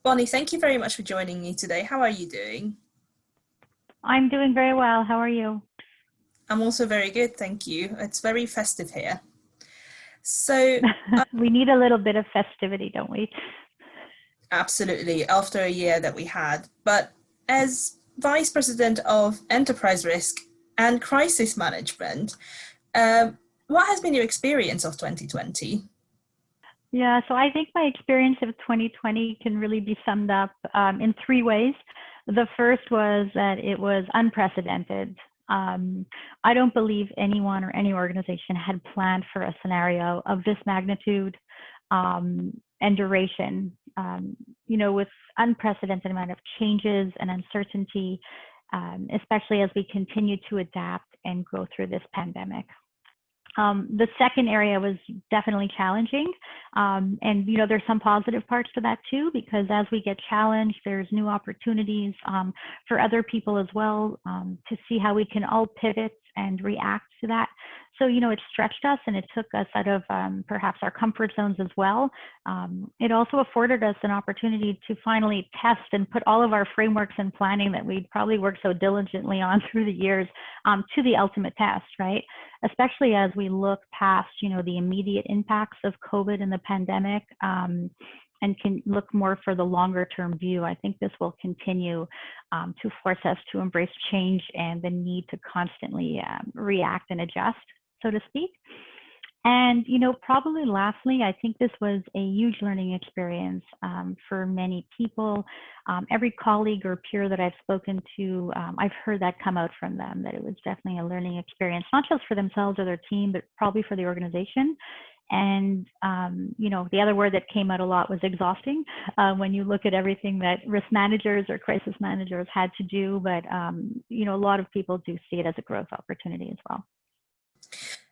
Bonnie, thank you very much for joining me today. How are you doing? I'm doing very well. How are you? I'm also very good, thank you. It's very festive here. So, We need a little bit of festivity, don't we? absolutely, after a year that we had, but as Vice President of Enterprise Risk and Crisis Management, um, what has been your experience of 2020? Yeah, so I think my experience of 2020 can really be summed up in three ways. The first was that it was unprecedented. Um, I don't believe anyone or any organization had planned for a scenario of this magnitude and duration. With unprecedented amount of changes and uncertainty, especially as we continue to adapt and go through this pandemic. The second area was definitely challenging. And there's some positive parts to that too, because as we get challenged, there's new opportunities for other people as well to see how we can all pivot and react to that. So it stretched us and it took us out of perhaps our comfort zones as well. It also afforded us an opportunity to finally test and put all of our frameworks and planning that we'd probably worked so diligently on through the years to the ultimate test, right? Especially as we look past, the immediate impacts of COVID and the pandemic, and can look more for the longer term view. I think this will continue to force us to embrace change and the need to constantly react and adjust, so to speak. And probably lastly, I think this was a huge learning experience for many people. Every colleague or peer that I've spoken to, I've heard that come out from them, that it was definitely a learning experience, not just for themselves or their team, but probably for the organization. And the other word that came out a lot was exhausting when you look at everything that risk managers or crisis managers had to do. But a lot of people do see it as a growth opportunity as well.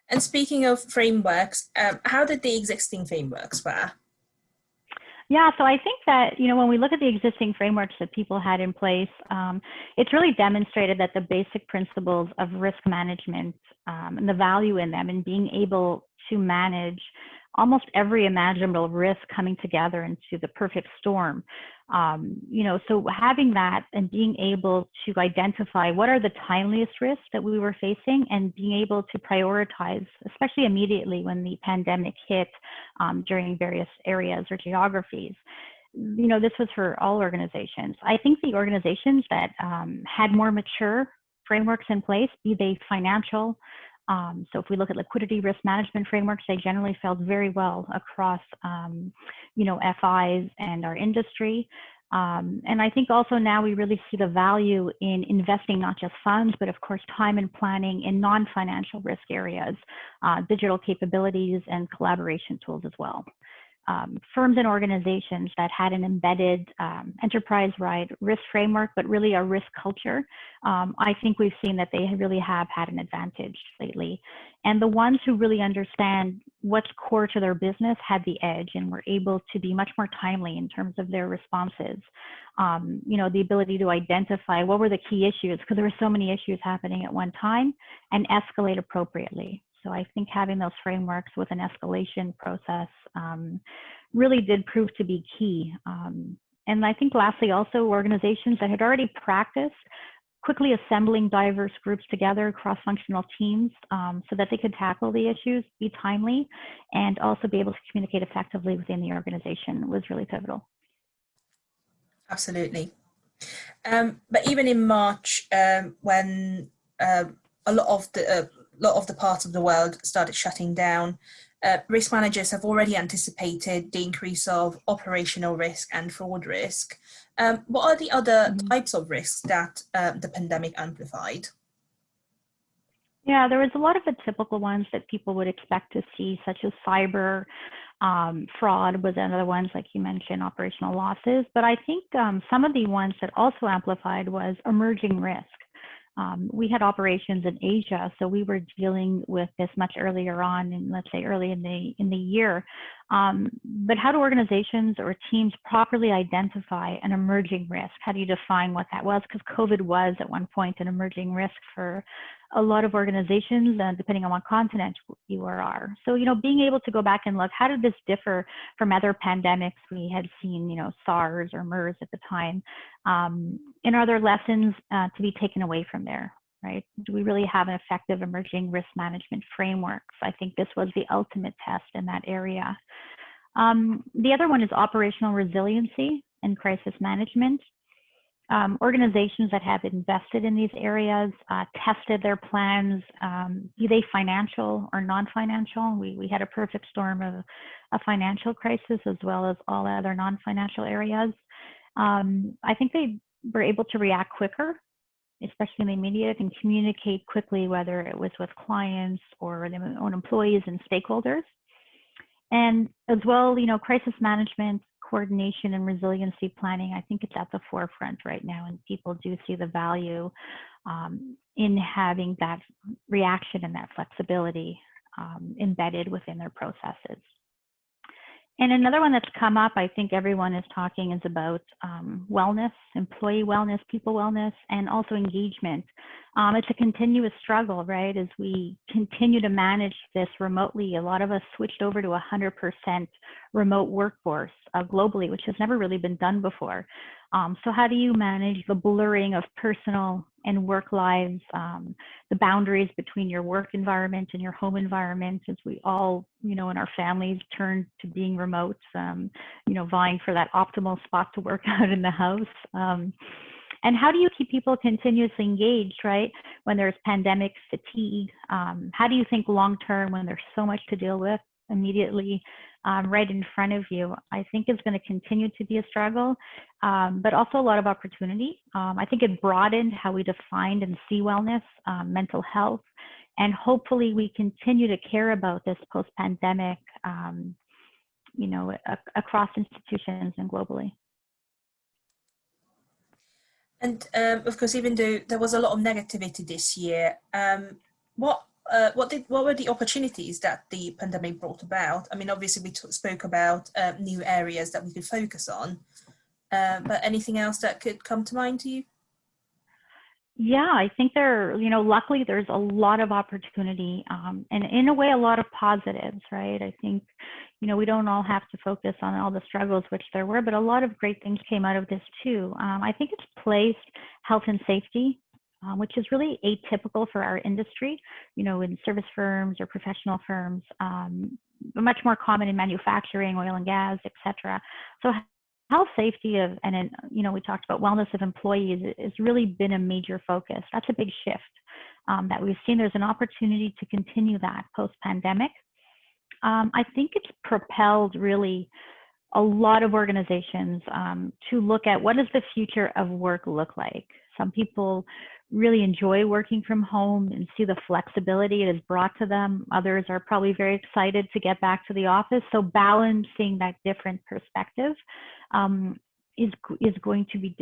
And speaking of frameworks, how did the existing frameworks fare? Yeah, so I think that, when we look at the existing frameworks that people had in place, it's really demonstrated that the basic principles of risk management and the value in them and being able to manage almost every imaginable risk coming together into the perfect storm. So having that and being able to identify what are the timeliest risks that we were facing and being able to prioritize, especially immediately when the pandemic hit during various areas or geographies. This was for all organizations. I think the organizations that had more mature frameworks in place, be they financial, so if we look at liquidity risk management frameworks, they generally felt very well across, FIs and our industry. And I think also now we really see the value in investing not just funds, but of course time and planning in non-financial risk areas, digital capabilities and collaboration tools as well. Firms and organizations that had an embedded enterprise-wide risk framework, but really a risk culture, I think we've seen that they really have had an advantage lately. And the ones who really understand what's core to their business had the edge and were able to be much more timely in terms of their responses. The ability to identify what were the key issues, because there were so many issues happening at one time, and escalate appropriately. So I think having those frameworks with an escalation process really did prove to be key. And I think lastly, also organizations that had already practiced quickly assembling diverse groups together, cross-functional teams, so that they could tackle the issues, be timely, and also be able to communicate effectively within the organization was really pivotal. Absolutely. But even in March, when a lot of the parts of the world started shutting down, risk managers have already anticipated the increase of operational risk and fraud risk. What are the other types of risks that the pandemic amplified? Yeah, there was a lot of the typical ones that people would expect to see, such as cyber, fraud was another ones, like you mentioned, operational losses. But I think some of the ones that also amplified was emerging risk. We had operations in Asia, so we were dealing with this much earlier on, and let's say early in the year. But how do organizations or teams properly identify an emerging risk? How do you define what that was? Because COVID was at one point an emerging risk for a lot of organizations, and depending on what continent you are. So, being able to go back and look, how did this differ from other pandemics we had seen, SARS or MERS at the time? And are there lessons to be taken away from there, right? Do we really have an effective emerging risk management frameworks? I think this was the ultimate test in that area. The other one is operational resiliency and crisis management. Organizations that have invested in these areas, tested their plans, be they financial or non-financial. We had a perfect storm of a financial crisis as well as all other non-financial areas. I think they were able to react quicker, especially in the immediate, and communicate quickly, whether it was with clients or their own employees and stakeholders. And as well, crisis management, coordination, and resiliency planning, I think it's at the forefront right now, and people do see the value in having that reaction and that flexibility embedded within their processes. And another one that's come up, I think everyone is talking, is about wellness, employee wellness, people wellness, and also engagement. It's a continuous struggle, right? As we continue to manage this remotely, a lot of us switched over to 100% remote workforce globally, which has never really been done before. So how do you manage the blurring of personal and work lives, the boundaries between your work environment and your home environment, as we all, in our families turn to being remote, vying for that optimal spot to work out in the house. And how do you keep people continuously engaged, right? When there's pandemic fatigue, how do you think long-term when there's so much to deal with immediately right in front of you? I think it's going to continue to be a struggle, but also a lot of opportunity. I think it broadened how we defined and see wellness, mental health, and hopefully we continue to care about this post-pandemic, across institutions and globally. And of course, even though there was a lot of negativity this year, what were the opportunities that the pandemic brought about? I mean, obviously we spoke about new areas that we could focus on, but anything else that could come to mind to you? Yeah, I think luckily there's a lot of opportunity, and in a way, a lot of positives, right? I think, we don't all have to focus on all the struggles, which there were, but a lot of great things came out of this too. I think it's placed health and safety, which is really atypical for our industry, in service firms or professional firms, much more common in manufacturing, oil and gas, et cetera. So health, safety and we talked about wellness of employees has really been a major focus. That's a big shift that we've seen. There's an opportunity to continue that post-pandemic. I think it's propelled really a lot of organizations to look at what does the future of work look like. Some people really enjoy working from home and see the flexibility it has brought to them. Others are probably very excited to get back to the office. So balancing that different perspective is going to be,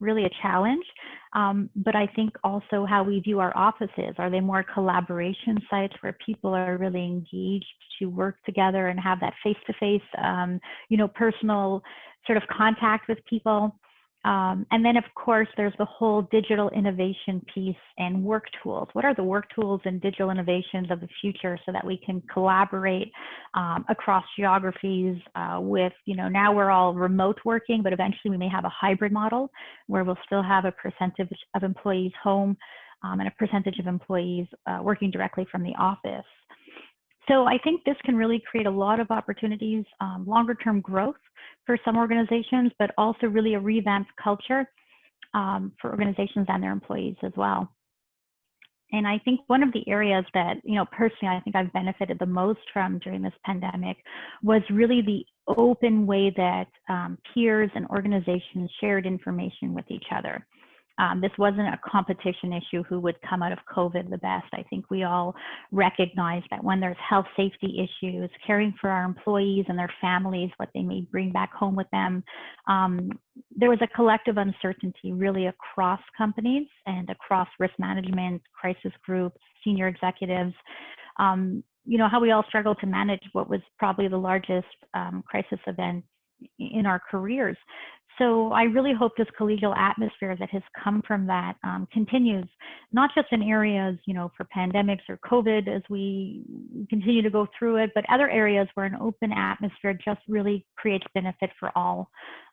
really a challenge. But I think also how we view our offices. Are they more collaboration sites where people are really engaged to work together and have that face-to-face, personal sort of contact with people? And then, of course, there's the whole digital innovation piece and work tools. What are the work tools and digital innovations of the future so that we can collaborate across geographies with, now we're all remote working, but eventually we may have a hybrid model where we'll still have a percentage of employees home and a percentage of employees working directly from the office. So I think this can really create a lot of opportunities, longer term growth for some organizations, but also really a revamped culture for organizations and their employees as well. And I think one of the areas that, personally, I think I've benefited the most from during this pandemic was really the open way that peers and organizations shared information with each other. This wasn't a competition issue who would come out of COVID the best. I think we all recognize that when there's health safety issues, caring for our employees and their families, what they may bring back home with them, there was a collective uncertainty really across companies and across risk management, crisis groups, senior executives. How we all struggled to manage what was probably the largest crisis event in our careers. So I really hope this collegial atmosphere that has come from that continues, not just in areas, for pandemics or COVID as we continue to go through it, but other areas where an open atmosphere just really creates benefit for all,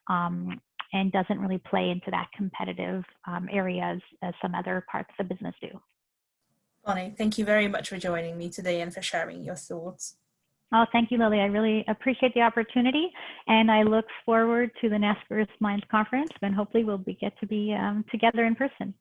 and doesn't really play into that competitive areas as some other parts of the business do. Bonnie, thank you very much for joining me today and for sharing your thoughts. Oh, thank you, Lily. I really appreciate the opportunity, and I look forward to the next Earth Minds conference, and hopefully we'll get to be together in person.